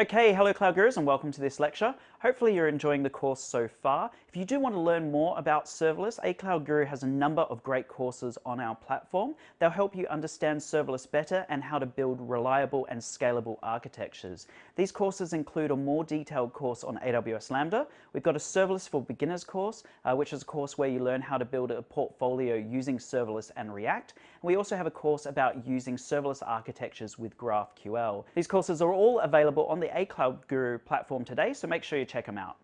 Okay, hello Cloud Gurus and welcome to this lecture. Hopefully you're enjoying the course so far. If you do want to learn more about serverless, A Cloud Guru has a number of great courses on our platform. They'll help you understand serverless better and how to build reliable and scalable architectures. These courses include a more detailed course on AWS Lambda. We've got a Serverless for Beginners course, which is a course where you learn how to build a portfolio using serverless and React. And we also have a course about using serverless architectures with GraphQL. These courses are all available on the A Cloud Guru platform today, so make sure you check them out.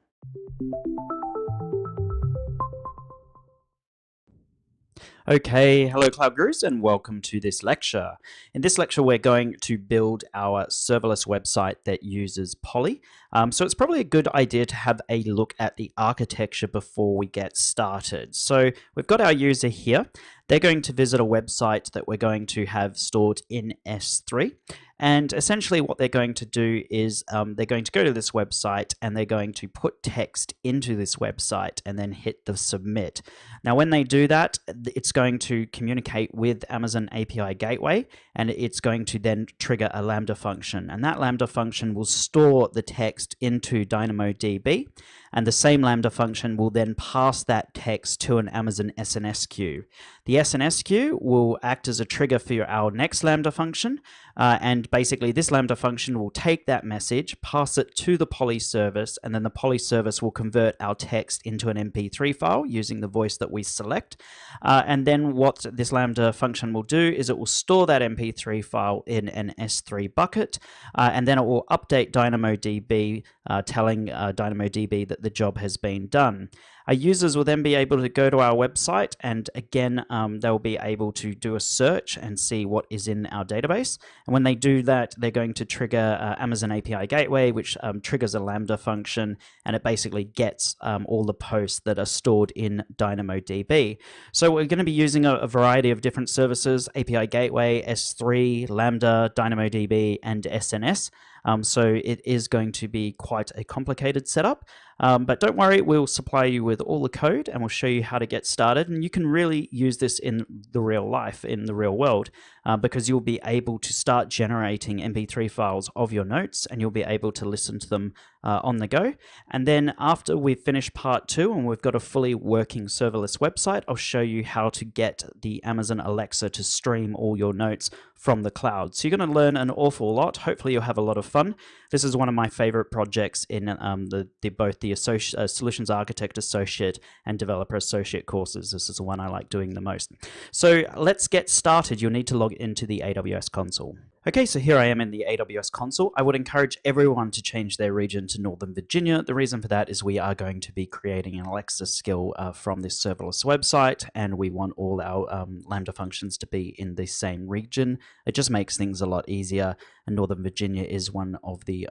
Okay, hello Cloud Gurus and welcome to this lecture. In this lecture we're going to build our serverless website that uses Poly. So it's probably a good idea to have a look at the architecture before we get started. So we've got our user here. They're going to visit a website that we're going to have stored in S3. And essentially what they're going to do is they're going to go to this website and they're going to put text into this website and then hit the submit. Now when they do that, it's going to communicate with Amazon API Gateway and it's going to then trigger a Lambda function. And that Lambda function will store the text into DynamoDB. And the same Lambda function will then pass that text to an Amazon SNS queue. The SNS queue will act as a trigger for our next Lambda function. And basically this Lambda function will take that message, pass it to the Poly service, and then the Poly service will convert our text into an MP3 file using the voice that we select. And then what this Lambda function will do is it will store that MP3 file in an S3 bucket, and then it will update DynamoDB, telling DynamoDB that the job has been done. Our users will then be able to go to our website and again they'll be able to do a search and see what is in our database. And when they do that, they're going to trigger Amazon API Gateway, which triggers a Lambda function, and it basically gets all the posts that are stored in DynamoDB. So we're going to be using a variety of different services: API Gateway, S3, Lambda, DynamoDB, and SNS. So it is going to be quite a complicated setup, but don't worry, we'll supply you with all the code and we'll show you how to get started. And you can really use this in the real life, in the real world, because you'll be able to start generating MP3 files of your notes and you'll be able to listen to them on the go. And then after we've finished part 2 and we've got a fully working serverless website, I'll show you how to get the Amazon Alexa to stream all your notes from the cloud. So you're going to learn an awful lot. Hopefully you'll have a lot of fun. This is one of my favorite projects in both the Solutions Architect Associate and Developer Associate courses. This is the one I like doing the most. So let's get started. You'll need to log into the AWS console. Okay, so here I am in the AWS console. I would encourage everyone to change their region to Northern Virginia. The reason for that is we are going to be creating an Alexa skill from this serverless website, and we want all our Lambda functions to be in the same region. It just makes things a lot easier, and Northern Virginia is one of the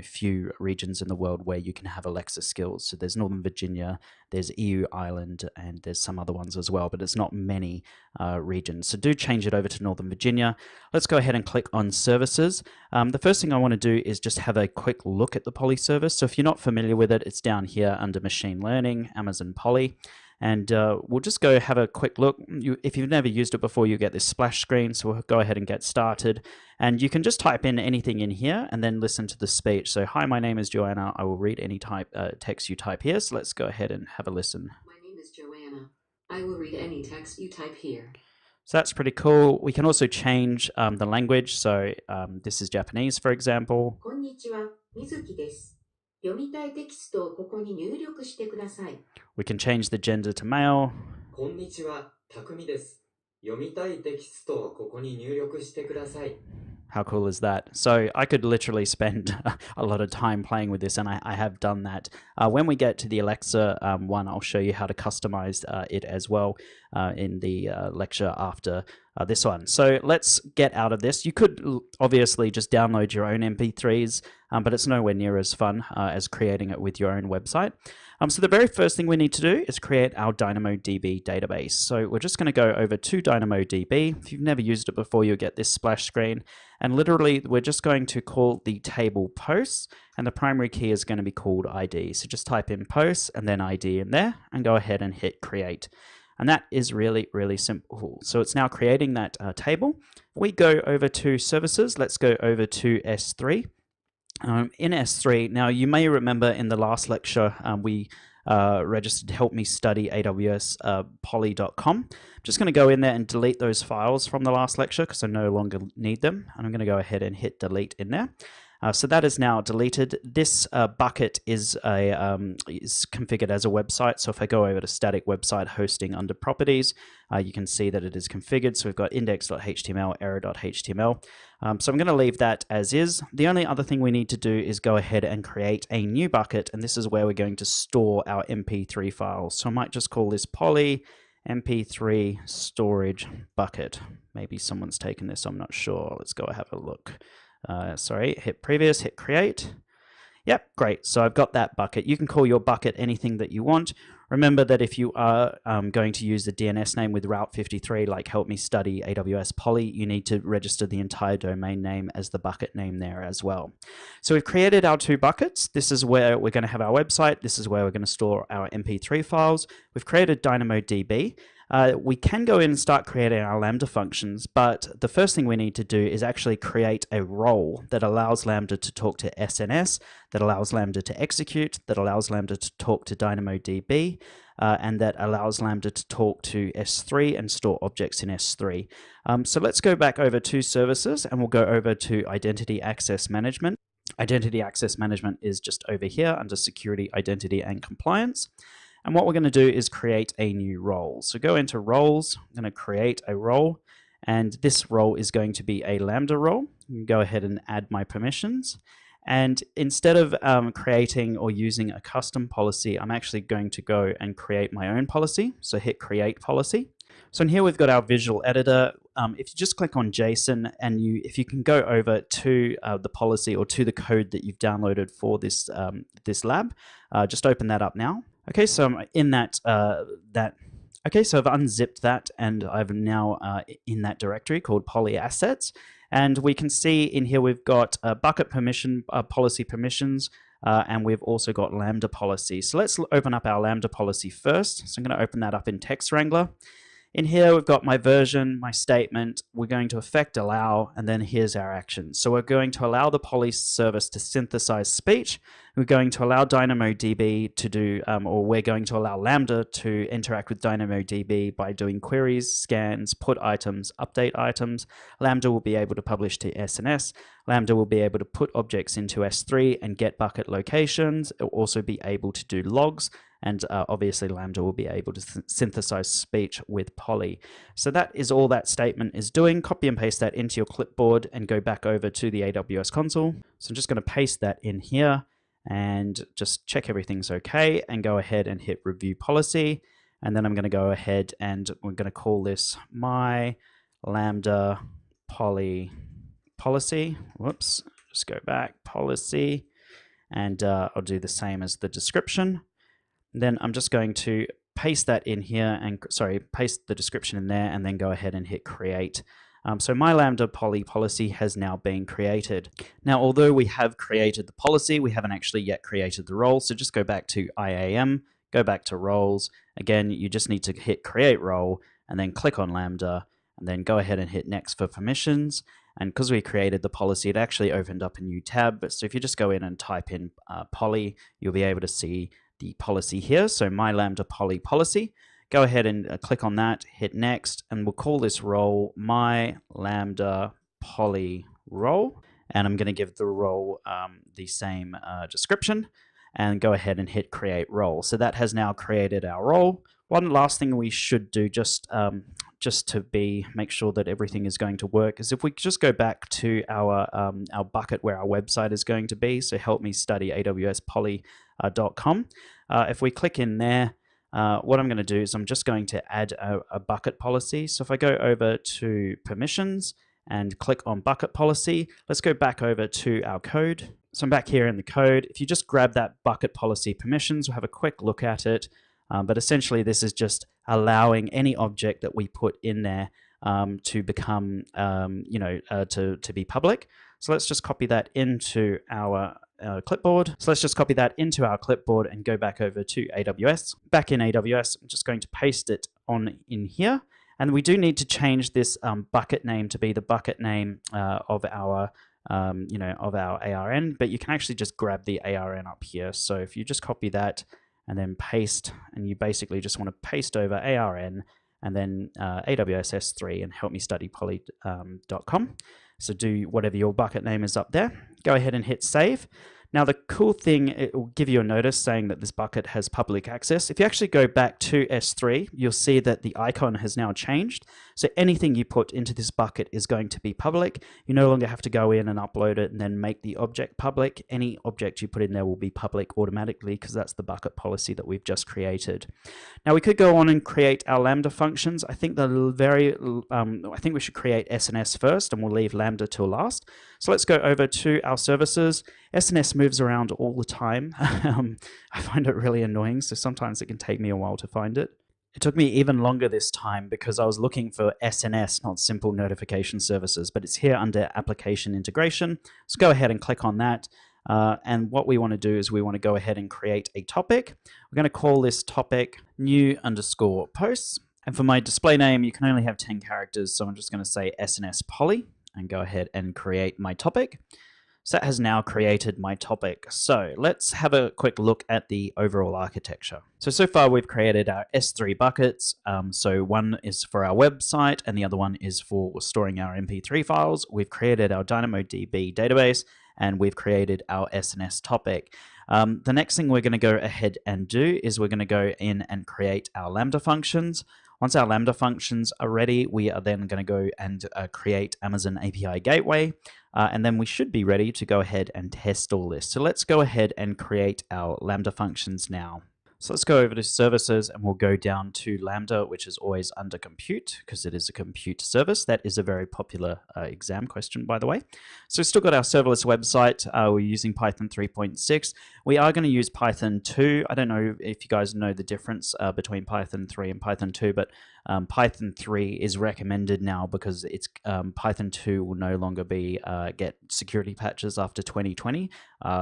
few regions in the world where you can have Alexa skills. So there's Northern Virginia, there's EU Ireland, and there's some other ones as well, but it's not many regions. So do change it over to Northern Virginia. Let's go ahead and click on services. The first thing I want to do is just have a quick look at the Poly service. So if you're not familiar with it, it's down here under machine learning, Amazon Poly. And we'll just go have a quick look. If you've never used it before, you get this splash screen. So we'll go ahead and get started. And you can just type in anything in here and then listen to the speech. So, hi, my name is Joanna. I will read any text you type here. So let's go ahead and have a listen. My name is Joanna. I will read any text you type here. So that's pretty cool. We can also change the language. So this is Japanese, for example. こんにちは、みずきです。読みたいテキストをここに入力してください。We can change the gender to male. こんにちは、たくみです。読みたいテキストをここに入力してください。 How cool is that? So I could literally spend a lot of time playing with this, and I have done that. When we get to the Alexa one, I'll show you how to customize it as well in the lecture after this one. So let's get out of this. You could obviously just download your own MP3s, but it's nowhere near as fun as creating it with your own website. So the very first thing we need to do is create our DynamoDB database. So we're just going to go over to DynamoDB. If you've never used it before, you'll get this splash screen. And literally, we're just going to call the table posts, and the primary key is going to be called ID. So just type in posts and then ID in there, and go ahead and hit create. And that is really, really simple. So it's now creating that table. We go over to services. Let's go over to S3. In S3, now you may remember in the last lecture, we registered Help Me Study AWS poly.com. I'm just going to go in there and delete those files from the last lecture because I no longer need them. And I'm going to go ahead and hit delete in there. So that is now deleted. This bucket is configured as a website. So if I go over to static website hosting under properties, you can see that it is configured. So we've got index.html, error.html. So I'm going to leave that as is. The only other thing we need to do is go ahead and create a new bucket. And this is where we're going to store our MP3 files. So I might just call this poly MP3 storage bucket. Maybe someone's taken this, I'm not sure. Let's go have a look. Hit previous, hit create. Yep, great. So I've got that bucket. You can call your bucket anything that you want. Remember that if you are going to use the DNS name with Route 53, like Help Me Study AWS Poly, you need to register the entire domain name as the bucket name there as well. So we've created our two buckets. This is where we're going to have our website. This is where we're going to store our MP3 files. We've created DynamoDB. We can go in and start creating our Lambda functions, but the first thing we need to do is actually create a role that allows Lambda to talk to SNS, that allows Lambda to execute, that allows Lambda to talk to DynamoDB, and that allows Lambda to talk to S3 and store objects in S3. So let's go back over to services and we'll go over to Identity Access Management. Identity Access Management is just over here under Security, Identity, and Compliance. And what we're going to do is create a new role. So go into roles, I'm going to create a role, and this role is going to be a Lambda role. You can go ahead and add my permissions. And instead of creating or using a custom policy, I'm actually going to go and create my own policy. So hit create policy. So in here we've got our visual editor. If you just click on JSON and if you can go over to the policy or to the code that you've downloaded for this, this lab, just open that up now. Okay, so I'm in okay, so I've unzipped that and I'm now in that directory called poly assets. And we can see in here we've got bucket permission, policy permissions, and we've also got Lambda policy. So let's open up our Lambda policy first. So I'm going to open that up in Text Wrangler. In here, we've got my version, my statement. We're going to effect allow, and then here's our actions. So we're going to allow the poly service to synthesize speech. We're going to allow DynamoDB to do, or we're going to allow Lambda to interact with DynamoDB by doing queries, scans, put items, update items. Lambda will be able to publish to SNS. Lambda will be able to put objects into S3 and get bucket locations. It will also be able to do logs. And obviously Lambda will be able to synthesize speech with poly. So that is all that statement is doing. Copy and paste that into your clipboard and go back over to the AWS console. So I'm just going to paste that in here and just check everything's okay and go ahead and hit review policy. And then I'm going to go ahead and we're going to call this my Lambda poly policy. Whoops, just go back, policy. And I'll do the same as the description. Then I'm just going to paste that in here and paste the description in there and then go ahead and hit create. So my Lambda poly policy has now been created. Now, although we have created the policy, we haven't actually yet created the role. So just go back to IAM, go back to roles. Again, you just need to hit create role and then click on Lambda and then go ahead and hit next for permissions. And because we created the policy, it actually opened up a new tab. So if you just go in and type in poly, you'll be able to see the policy here. So my Lambda poly policy. Go ahead and click on that, hit next, and we'll call this role my Lambda poly role. And I'm going to give the role the same description and go ahead and hit create role. So that has now created our role. One last thing we should do just to make sure that everything is going to work is if we just go back to our bucket where our website is going to be, so help me study awspoly.com. If we click in there, what I'm going to do is I'm just going to add a bucket policy. So if I go over to permissions and click on bucket policy, let's go back over to our code. So I'm back here in the code. If you just grab that bucket policy permissions, we'll have a quick look at it. But essentially, this is just allowing any object that we put in there to become, to be public. So let's just copy that into our clipboard. So let's just copy that into our clipboard and go back over to AWS. Back in AWS, I'm just going to paste it on in here. And we do need to change this bucket name to be the bucket name of our of our ARN, but you can actually just grab the ARN up here. So if you just copy that and then paste, and you basically just want to paste over ARN and then AWS S3 and helpmestudypoly.com. So do whatever your bucket name is up there. Go ahead and hit save. Now the cool thing, it will give you a notice saying that this bucket has public access. If you actually go back to S3, you'll see that the icon has now changed. So anything you put into this bucket is going to be public. You no longer have to go in and upload it and then make the object public. Any object you put in there will be public automatically because that's the bucket policy that we've just created. Now we could go on and create our Lambda functions. I think I think we should create SNS first, and we'll leave Lambda till last. So let's go over to our services. SNS moves around all the time. I find it really annoying, so sometimes it can take me a while to find it. It took me even longer this time because I was looking for SNS, not Simple Notification Services, but it's here under Application Integration. So go ahead and click on that. And what we want to do is we want to go ahead and create a topic. We're going to call this topic new_posts. And for my display name, you can only have 10 characters, so I'm just going to say SNS Poly and go ahead and create my topic. So that has now created my topic. So let's have a quick look at the overall architecture. So far we've created our S3 buckets. So one is for our website and the other one is for storing our MP3 files. We've created our DynamoDB database and we've created our SNS topic. The next thing we're going to go ahead and do is we're going to go in and create our Lambda functions. Once our Lambda functions are ready, we are then going to go and create Amazon API Gateway, and then we should be ready to go ahead and test all this. So let's go ahead and create our Lambda functions now. So let's go over to services and we'll go down to Lambda, which is always under compute because it is a compute service. That is a very popular exam question, by the way. So we've still got our serverless website. We're using Python 3.6. We are going to use Python 2. I don't know if you guys know the difference between Python 3 and Python 2, but Python 3 is recommended now because it's Python 2 will no longer be get security patches after 2020.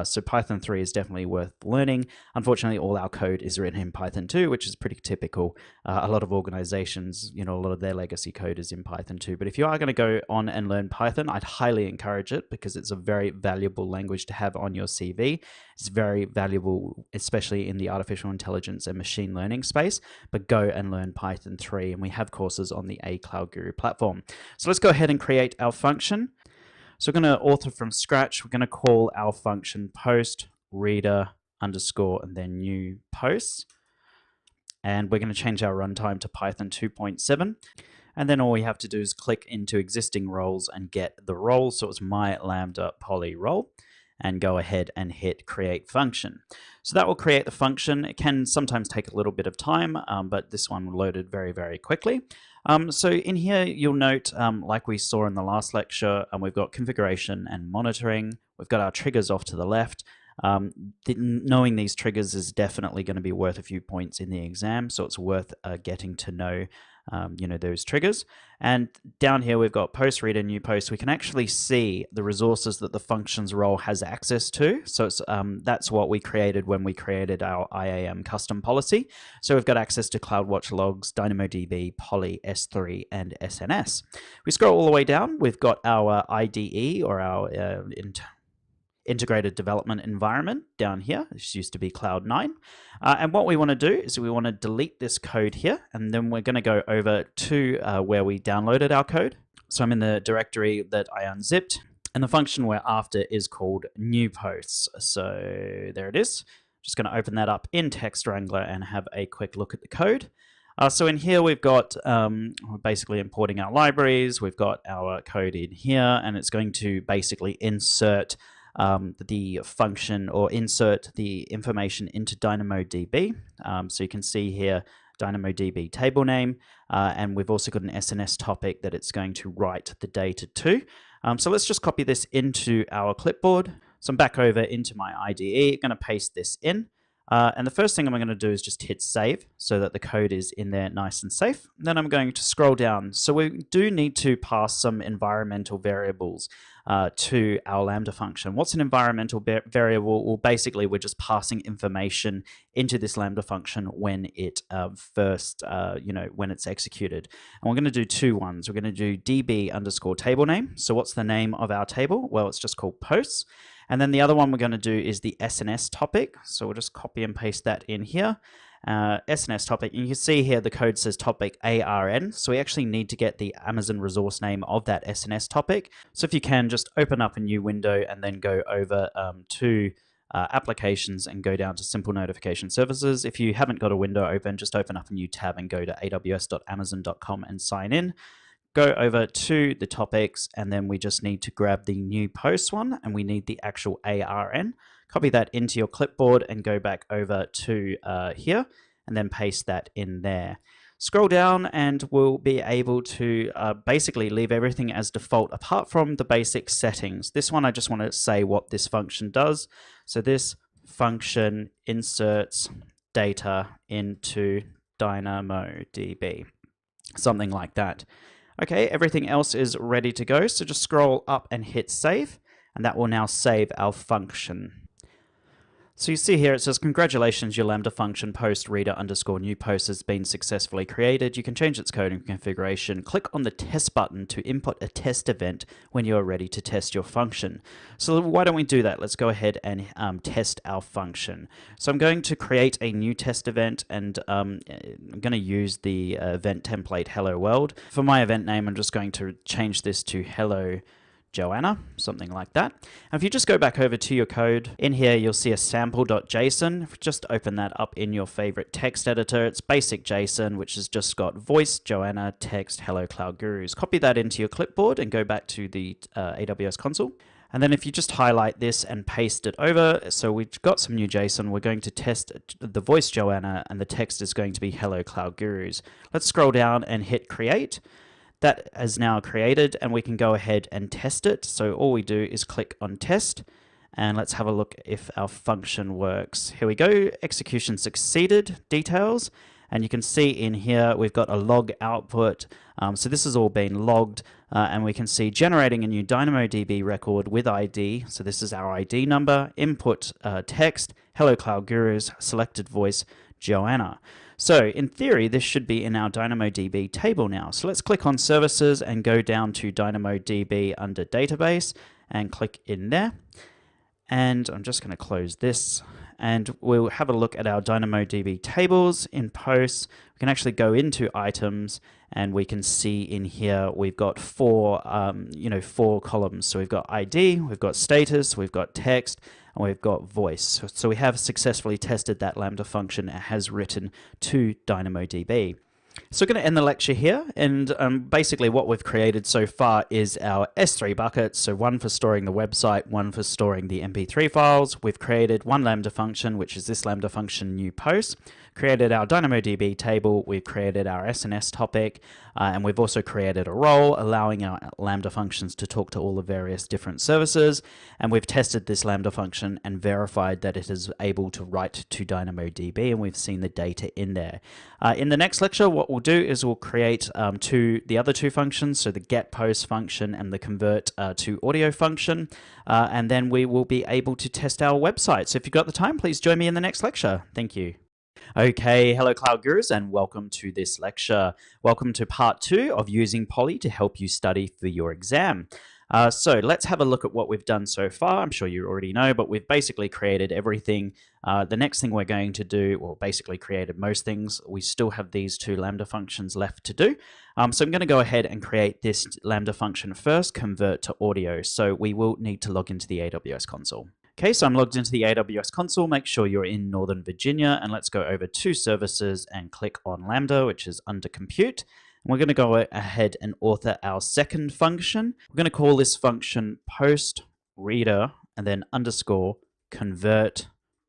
So Python 3 is definitely worth learning. Unfortunately, all our code is written in Python 2, which is pretty typical. A lot of organizations, a lot of their legacy code is in Python 2. But if you are going to go on and learn Python, I'd highly encourage it because it's a very valuable language to have on your CV. It's very valuable, especially in the artificial intelligence and machine learning space. But go and learn Python 3, and we have courses on the Cloud Guru platform. So let's go ahead and create our function. So we're going to author from scratch. We're going to call our function post reader underscore and then new posts. And we're going to change our runtime to Python 2.7. And then all we have to do is click into existing roles and get the role. So it's my Lambda Poly role. And go ahead and hit create function. So that will create the function. It can sometimes take a little bit of time, but this one loaded very, very quickly. So in here, you'll note, like we saw in the last lecture, we've got configuration and monitoring. We've got our triggers off to the left. Knowing these triggers is definitely going to be worth a few points in the exam, so it's worth getting to know those triggers. And down here we've got post reader, new post. We can actually see the resources that the functions role has access to. So it's, that's what we created when we created our IAM custom policy. So we've got access to CloudWatch logs, DynamoDB, Poly, S3, and SNS. We scroll all the way down. We've got our IDE or our integrated development environment down here. This used to be Cloud9. And what we want to do is we want to delete this code here, and then we're going to go over to where we downloaded our code. So I'm in the directory that I unzipped, and the function we're after is called new posts. So there it is. Just going to open that up in Text Wrangler and have a quick look at the code. So in here we've got, we're basically importing our libraries. We've got our code in here, and it's going to basically insert the function or insert the information into DynamoDB. So you can see here DynamoDB table name, and we've also got an SNS topic that it's going to write the data to. So let's just copy this into our clipboard. So I'm back over into my IDE, going to paste this in. And the first thing I'm going to do is just hit save so that the code is in there nice and safe. Then I'm going to scroll down. So we do need to pass some environmental variables to our Lambda function. What's an environmental variable? Well, basically, we're just passing information into this Lambda function when it first, when it's executed. And we're going to do two ones. We're going to do db underscore table name. So what's the name of our table? Well, it's just called posts. And then the other one we're going to do is the SNS topic. So we'll just copy and paste that in here. SNS topic. And you can see here the code says topic ARN. So we actually need to get the Amazon resource name of that SNS topic. So if you can, just open up a new window and then go over to applications and go down to simple notification services. If you haven't got a window open, just open up a new tab and go to aws.amazon.com and sign in. Go over to the topics, and then we just need to grab the new post one, and we need the actual ARN. Copy that into your clipboard and go back over to here, and then paste that in there. Scroll down and we'll be able to basically leave everything as default apart from the basic settings. This one I just want to say what this function does. So this function inserts data into DynamoDB, something like that. Okay, everything else is ready to go, so just scroll up and hit save, and that will now save our function. So you see here it says, congratulations, your Lambda function post reader underscore new post has been successfully created. You can change its code and configuration. Click on the test button to input a test event when you are ready to test your function. So why don't we do that? Let's go ahead and test our function. So I'm going to create a new test event, and I'm going to use the event template hello world. For my event name, I'm just going to change this to hello Joanna, something like that. And if you just go back over to your code, in here you'll see a sample.json. Just open that up in your favorite text editor. It's basic JSON, which has just got voice, Joanna, text, hello Cloud Gurus. Copy that into your clipboard and go back to the AWS console. And then if you just highlight this and paste it over, so we've got some new JSON, we're going to test the voice Joanna, and the text is going to be hello Cloud Gurus. Let's scroll down and hit create. That is now created, and we can go ahead and test it. So all we do is click on test, and let's have a look if our function works. Here we go, execution succeeded, details, and you can see in here we've got a log output. So this has all been logged, and we can see generating a new DynamoDB record with ID. So this is our ID number, input text, hello Cloud Gurus, selected voice, Joanna. So in theory, this should be in our DynamoDB table now. So let's click on services and go down to DynamoDB under database and click in there. And I'm just going to close this, and we'll have a look at our DynamoDB tables in posts. We can actually go into items, and we can see in here we've got four columns. So we've got ID, we've got status, we've got text, and we've got voice. So we have successfully tested that Lambda function it has written to DynamoDB. So we're going to end the lecture here, and basically what we've created so far is our S3 buckets, so one for storing the website, one for storing the MP3 files. We've created one Lambda function, which is this Lambda function new post, created our DynamoDB table, we've created our SNS topic, and we've also created a role allowing our Lambda functions to talk to all the various different services, and we've tested this Lambda function and verified that it is able to write to DynamoDB, and we've seen the data in there. In the next lecture, what we'll do is we'll create the other two functions, so the get post function and the convert to audio function, and then we will be able to test our website. So if you've got the time, please join me in the next lecture. Thank you. Okay, hello Cloud Gurus, and welcome to this lecture. Welcome to part 2 of using Poly to help you study for your exam. So let's have a look at what we've done so far. I'm sure you already know, but we've basically created everything. The next thing we're going to do, well, basically created most things. We still have these two Lambda functions left to do. So I'm going to go ahead and create this Lambda function first, convert to audio. So we will need to log into the AWS console. Okay, so I'm logged into the AWS console. Make sure you're in Northern Virginia, and let's go over to services and click on Lambda, which is under compute. And we're going to go ahead and author our second function. We're going to call this function post reader and then underscore convert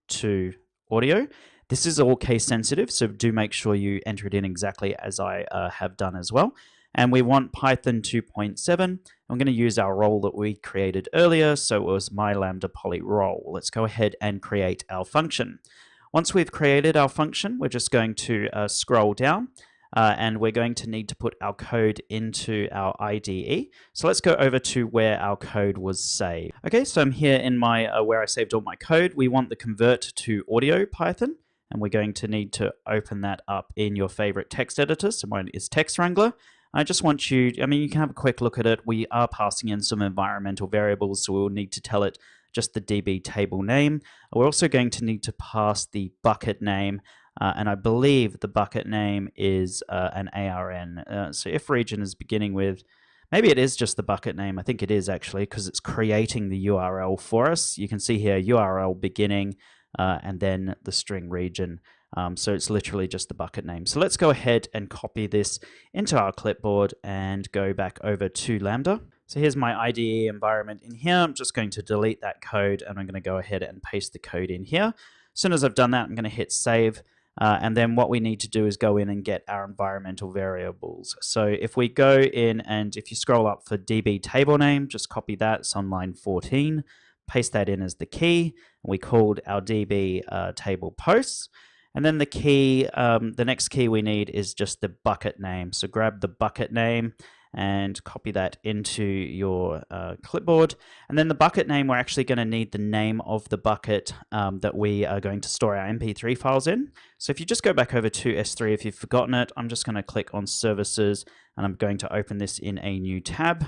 to audio. This is all case sensitive, so do make sure you enter it in exactly as I have done as well. And we want Python 2.7. I'm going to use our role that we created earlier, so it was my Lambda Poly role. Let's go ahead and create our function. Once we've created our function, we're just going to scroll down and we're going to need to put our code into our IDE. So let's go over to where our code was saved. Okay, so I'm here in my where I saved all my code. We want the convert to audio Python, and we're going to need to open that up in your favorite text editor. So mine is Text Wrangler. I just want you, you can have a quick look at it. We are passing in some environmental variables, so we'll need to tell it just the DB table name. We're also going to need to pass the bucket name, and I believe the bucket name is an ARN. So if region is beginning with, maybe it is just the bucket name. I think it is actually, because it's creating the URL for us. You can see here URL beginning and then the string region. So it's literally just the bucket name. So let's go ahead and copy this into our clipboard and go back over to Lambda. So here's my IDE environment in here. I'm just going to delete that code and I'm going to go ahead and paste the code in here. As soon as I've done that, I'm going to hit save. And then what we need to do is go in and get our environmental variables. So if we go in and if you scroll up for DB table name, just copy that. It's on line 14. Paste that in as the key. And we called our DB table posts. And then the key, the next key we need is just the bucket name. So grab the bucket name and copy that into your clipboard. And then the bucket name, we're actually going to need the name of the bucket that we are going to store our MP3 files in. So if you just go back over to S3, if you've forgotten it, I'm just going to click on Services and I'm going to open this in a new tab.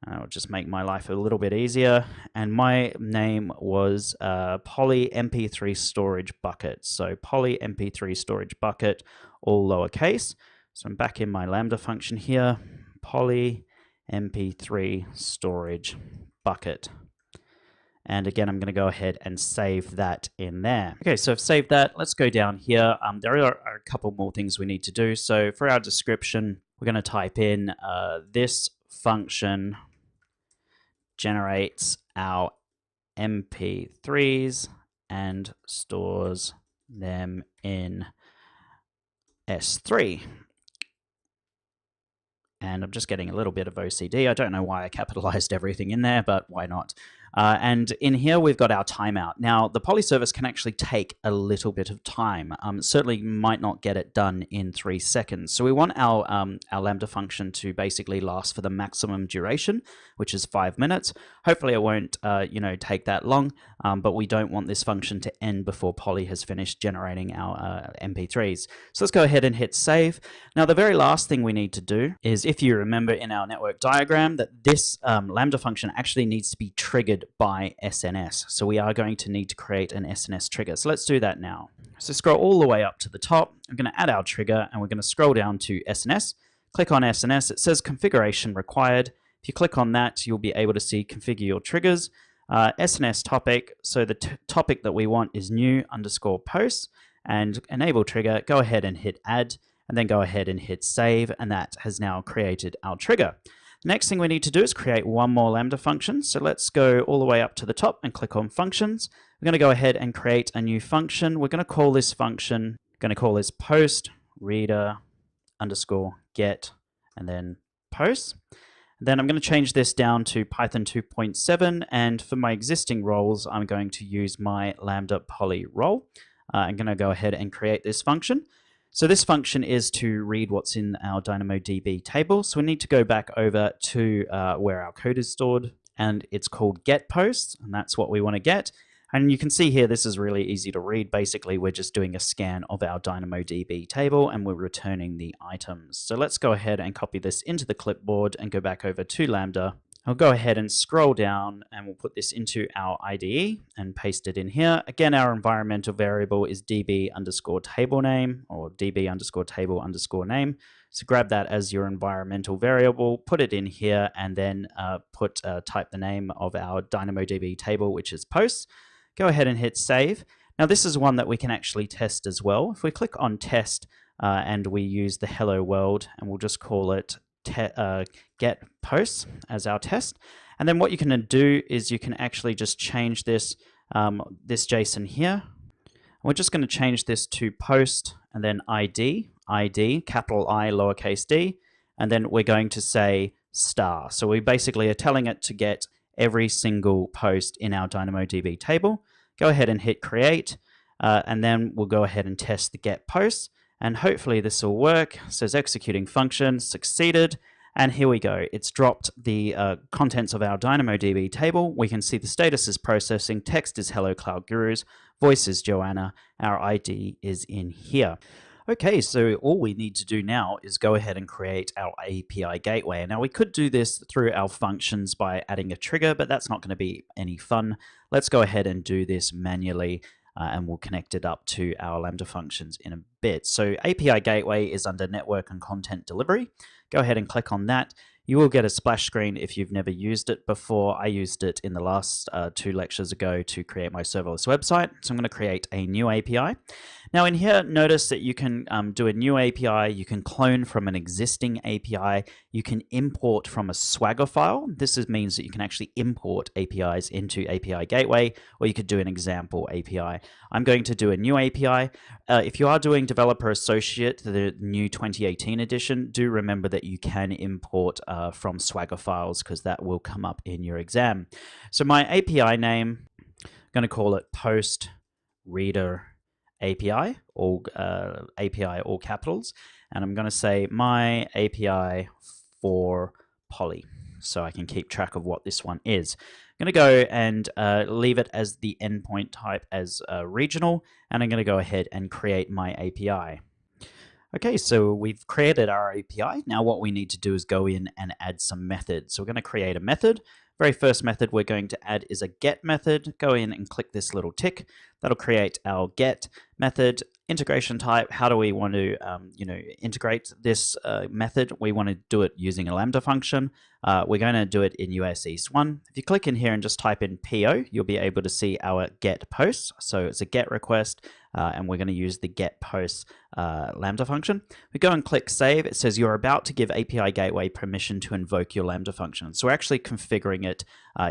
I'll just make my life a little bit easier. And my name was Poly MP3 Storage Bucket. So Poly MP3 Storage Bucket, all lowercase. So I'm back in my Lambda function here. Poly MP3 Storage Bucket. And again, I'm going to go ahead and save that in there. Okay, so I've saved that. Let's go down here. There are a couple more things we need to do. So for our description, we're going to type in this function generates our MP3s and stores them in S3. And I'm just getting a little bit of OCD. I don't know why I capitalized everything in there, but why not? And in here, we've got our timeout. Now, the Poly service can actually take a little bit of time. Certainly might not get it done in 3 seconds. So we want our Lambda function to basically last for the maximum duration, which is 5 minutes. Hopefully it won't take that long, but we don't want this function to end before Poly has finished generating our MP3s. So let's go ahead and hit save. Now, the very last thing we need to do is, if you remember in our network diagram, that this Lambda function actually needs to be triggered by SNS. So we are going to need to create an SNS trigger. So let's do that now. So scroll all the way up to the top. I'm going to add our trigger and we're going to scroll down to SNS. Click on SNS. It says configuration required. If you click on that, you'll be able to see configure your triggers. SNS topic. So the topic that we want is new _ posts, and enable trigger. Go ahead and hit add, and then go ahead and hit save, and that has now created our trigger. Next thing we need to do is create one more Lambda function. So let's go all the way up to the top and click on functions. We're going to go ahead and create a new function. We're going to call this function, post reader _ get, and then posts. Then I'm going to change this down to Python 2.7, and for my existing roles, I'm going to use my Lambda Poly role. I'm going to go ahead and create this function. So this function is to read what's in our DynamoDB table. So we need to go back over to where our code is stored, and it's called getPost, and that's what we want to get. And you can see here, this is really easy to read. Basically, we're just doing a scan of our DynamoDB table, and we're returning the items. So let's go ahead and copy this into the clipboard and go back over to Lambda. I'll go ahead and scroll down and we'll put this into our IDE and paste it in here. Again, our environmental variable is db _ table name, or db _ table _ name. So grab that as your environmental variable, put it in here, and then type the name of our DynamoDB table, which is posts. Go ahead and hit save. Now this is one that we can actually test as well. If we click on test and we use the hello world, and we'll just call it get posts as our test. And then what you can do is you can actually just change this JSON here. We're just going to change this to post and then ID, capital I, lowercase d, and then we're going to say star. So we basically are telling it to get every single post in our DynamoDB table. Go ahead and hit create. and then we'll go ahead and test the get post, and hopefully this will work. It says executing function succeeded. And here we go. It's dropped the contents of our DynamoDB table. We can see the status is processing, text is Hello Cloud Gurus, voice is Joanna, our ID is in here. Okay, so all we need to do now is go ahead and create our API gateway. Now we could do this through our functions by adding a trigger, but that's not going to be any fun. Let's go ahead and do this manually. And we'll connect it up to our Lambda functions in a bit. So API Gateway is under Network and Content Delivery. Go ahead and click on that. You will get a splash screen if you've never used it before. I used it in the last 2 lectures ago to create my serverless website. So I'm going to create a new API. Now in here, notice that you can do a new API, you can clone from an existing API, you can import from a Swagger file. This means that you can actually import APIs into API Gateway, or you could do an example API. I'm going to do a new API. If you are doing Developer Associate, the new 2018 edition, do remember that you can import from Swagger files because that will come up in your exam. So my API name, I'm going to call it Post Reader API, all capitals, and I'm going to say my API for Poly, so I can keep track of what this one is. I'm going to go and leave it as the endpoint type as regional, and I'm going to go ahead and create my API. Okay, so we've created our API. Now what we need to do is go in and add some methods. So we're going to create a method. Very first method we're going to add is a get method. Go in and click this little tick. That'll create our get method. Integration type, how do we want to integrate this method? We want to do it using a Lambda function. We're going to do it in US East 1. If you click in here and just type in PO, you'll be able to see our get post. So it's a get request, and we're going to use the get post Lambda function. We go and click save. It says you're about to give API Gateway permission to invoke your Lambda function. So we're actually configuring it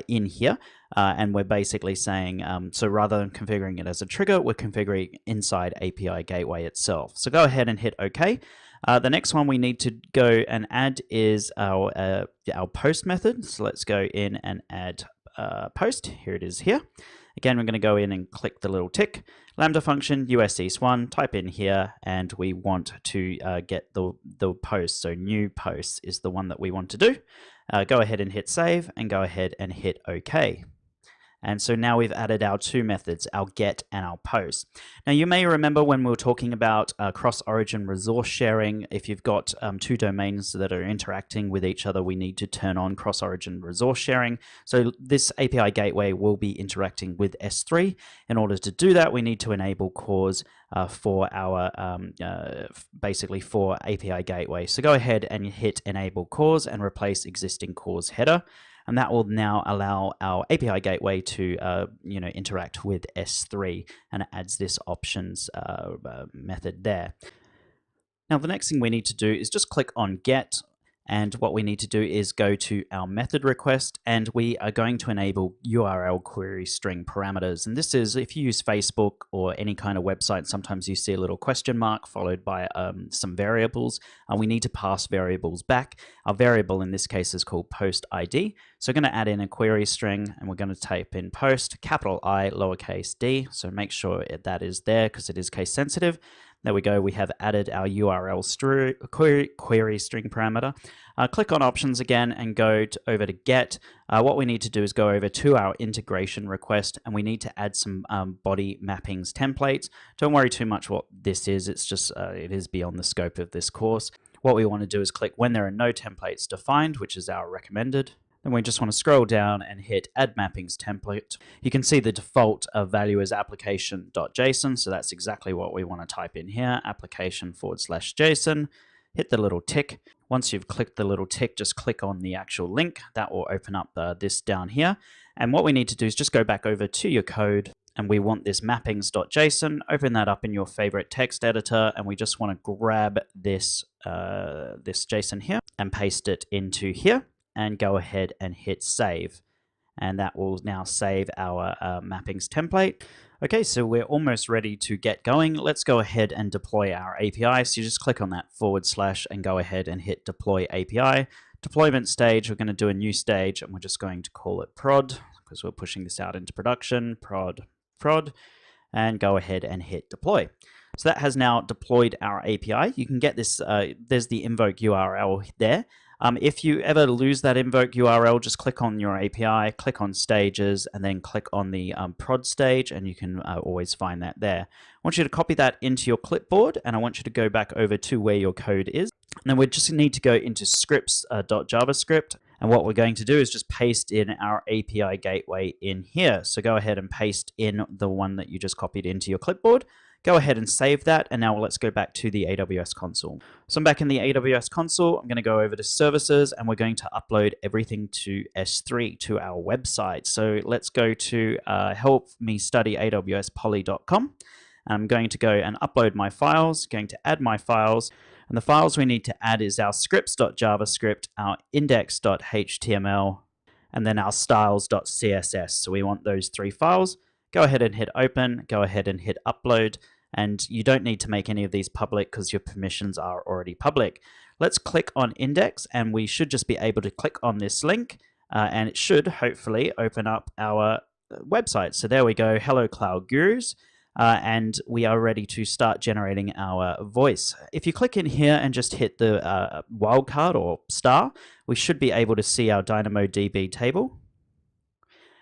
in here, and we're basically saying, so rather than configuring it as a trigger, we're configuring inside API Gateway itself. So go ahead and hit OK. The next one we need to go and add is our post method. So let's go in and add post. Here it is here. Again, we're going to go in and click the little tick. Lambda function, US East 1, type in here, and we want to get the post. So new post is the one that we want to do. Go ahead and hit save, and go ahead and hit OK. And so now we've added our 2 methods, our get and our post. Now you may remember when we were talking about cross-origin resource sharing, if you've got 2 domains that are interacting with each other, we need to turn on cross-origin resource sharing. So this API Gateway will be interacting with S3. In order to do that, we need to enable CORS for our basically for API Gateway. So go ahead and hit enable CORS and replace existing CORS header. And that will now allow our API Gateway to interact with S3, and it adds this options method there. Now the next thing we need to do is just click on get, and what we need to do is go to our method request, and we are going to enable URL query string parameters. And this is, if you use Facebook or any kind of website, sometimes you see a little question mark followed by some variables. We need to pass variables back. Our variable in this case is called post ID. So we're going to add in a query string, and we're going to type in post, capital I, lowercase d. So make sure that is there because it is case sensitive. There we go. We have added our URL query string parameter. Click on options again and go over to get. What we need to do is go over to our integration request, and we need to add some body mappings templates. Don't worry too much what this is. It's just it is beyond the scope of this course. What we want to do is click when there are no templates defined, which is our recommended. Then we just want to scroll down and hit add mappings template. You can see the default value is application.json. So that's exactly what we want to type in here, application/JSON. Hit the little tick. Once you've clicked the little tick, just click on the actual link. That will open up this down here. And what we need to do is just go back over to your code, and we want this mappings.json. Open that up in your favorite text editor, and we just want to grab this, this JSON here and paste it into here, and go ahead and hit save. And that will now save our mappings template. Okay, so we're almost ready to get going. Let's go ahead and deploy our API. So you just click on that / and go ahead and hit deploy API. Deployment stage, we're going to do a new stage, and we're just going to call it prod because we're pushing this out into production, prod. and go ahead and hit deploy. So that has now deployed our API. You can get this, there's the invoke URL there. If you ever lose that invoke URL, just click on your API, click on stages, and then click on the prod stage, and you can always find that there. I want you to copy that into your clipboard, and I want you to go back over to where your code is. And then we just need to go into scripts.javascript. And what we're going to do is just paste in our API gateway in here. So go ahead and paste in the one that you just copied into your clipboard. Go ahead and save that, and now let's go back to the AWS console. So I'm back in the AWS console. I'm going to go over to services, and we're going to upload everything to S3, to our website. So let's go to helpmestudyawspoly.com. I'm going to go and upload my files, going to add my files, and the files we need to add is our scripts.javascript, our index.html, and then our styles.css. So we want those 3 files. Go ahead and hit open, go ahead and hit upload, and you don't need to make any of these public because your permissions are already public. Let's click on index, and we should just be able to click on this link, and it should hopefully open up our website. So there we go, Hello Cloud Gurus. And we are ready to start generating our voice. If you click in here and just hit the wildcard or star, we should be able to see our DynamoDB table.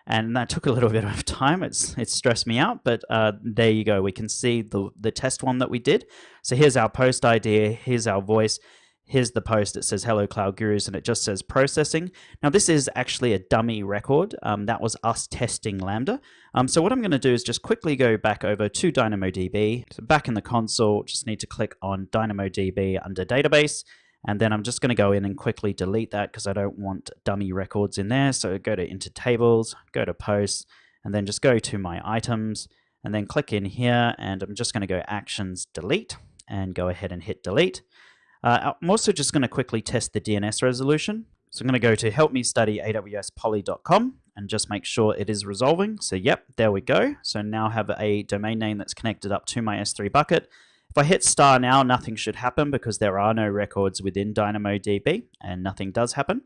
And that took a little bit of time. It stressed me out, but there you go. We can see the test one that we did. So here's our post ID, here's our voice. Here's the post. It says Hello Cloud Gurus, and it just says processing. Now this is actually a dummy record. That was us testing Lambda. So what I'm going to do is just quickly go back over to DynamoDB. So back in the console, just need to click on DynamoDB under database. And then I'm just going to go in and quickly delete that because I don't want dummy records in there. So go to into tables, go to posts, and then just go to my items, and then click in here. And I'm just going to go actions delete and go ahead and hit delete. I'm also just going to quickly test the DNS resolution. So I'm going to go to helpmestudyawspoly.com and just make sure it is resolving. So yep, there we go. So now I have a domain name that's connected up to my S3 bucket. If I hit star now, nothing should happen because there are no records within DynamoDB, and nothing does happen.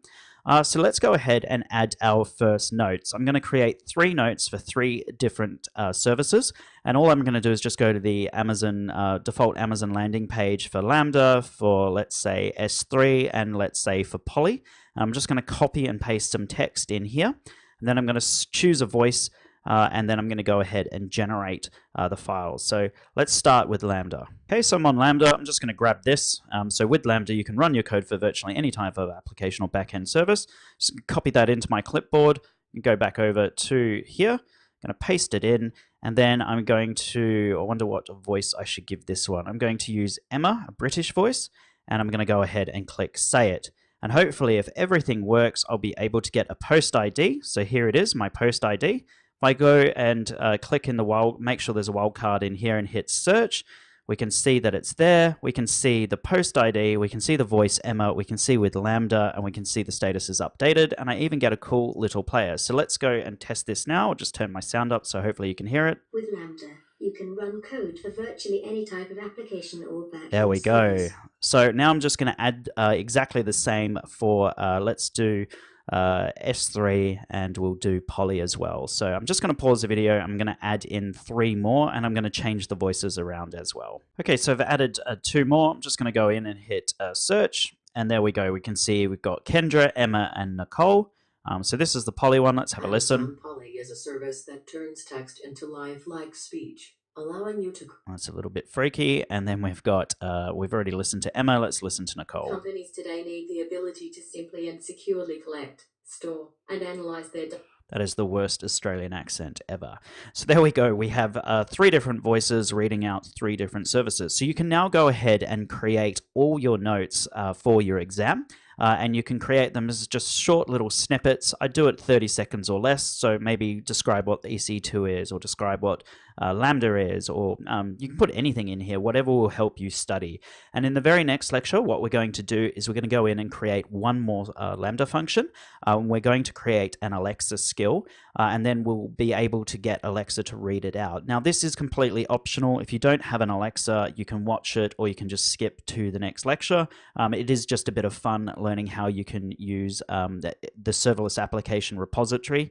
So let's go ahead and add our first notes. I'm going to create 3 notes for 3 different services, and all I'm going to do is just go to the Amazon default Amazon landing page for Lambda, for let's say S3, and let's say for Poly. I'm just going to copy and paste some text in here, and then I'm going to choose a voice, and then I'm going to go ahead and generate the files. So let's start with Lambda. Okay, so I'm on Lambda. I'm just going to grab this. So with Lambda, you can run your code for virtually any type of application or backend service. Just copy that into my clipboard and go back over to here. I'm going to paste it in, and then I'm going to, I wonder what voice I should give this one. I'm going to use Emma, a British voice, and I'm going to go ahead and click say it. And hopefully if everything works, I'll be able to get a post ID. So here it is, my post ID. If I go and click in the make sure there's a wildcard in here and hit search, we can see that it's there. We can see the post ID, we can see the voice Emma, we can see with Lambda, and we can see the status is updated, and I even get a cool little player. So let's go and test this now. I'll just turn my sound up so hopefully you can hear it. With Lambda, you can run code for virtually any type of application or backend There we go. service. So now I'm just going to add exactly the same for, let's do S3, and we'll do Poly as well. So I'm just going to pause the video. I'm going to add in 3 more, and I'm going to change the voices around as well. Okay, so I've added 2 more. I'm just going to go in and hit search, and there we go. We can see we've got Kendra, Emma, and Nicole. So this is the Poly one. Let's have a listen. Amazon Poly is a service that turns text into lifelike speech, allowing you to. That's a little bit freaky. And then we've got, we've already listened to Emma. Let's listen to Nicole. Companies today need the ability to simply and securely collect, store, and analyze their data. That is the worst Australian accent ever. So there we go. We have 3 different voices reading out 3 different services. So you can now go ahead and create all your notes for your exam. And you can create them as just short little snippets. I do it 30 seconds or less, so maybe describe what the EC2 is, or describe what Lambda is, or you can put anything in here, whatever will help you study. And in the very next lecture, what we're going to do is we're going to go in and create one more Lambda function. We're going to create an Alexa skill, and then we'll be able to get Alexa to read it out. Now, this is completely optional. If you don't have an Alexa, you can watch it, or you can just skip to the next lecture. It is just a bit of fun learning how you can use the serverless application repository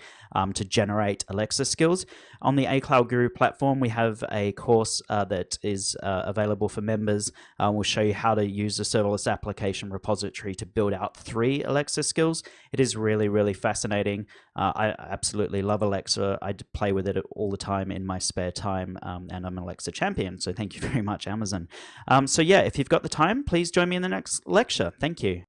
to generate Alexa skills. On the aCloud Guru platform, we have a course that is available for members. We'll show you how to use the serverless application repository to build out 3 Alexa skills. It is really, really fascinating. I absolutely love Alexa. I play with it all the time in my spare time, and I'm an Alexa champion, so thank you very much, Amazon. So yeah, if you've got the time, please join me in the next lecture. Thank you.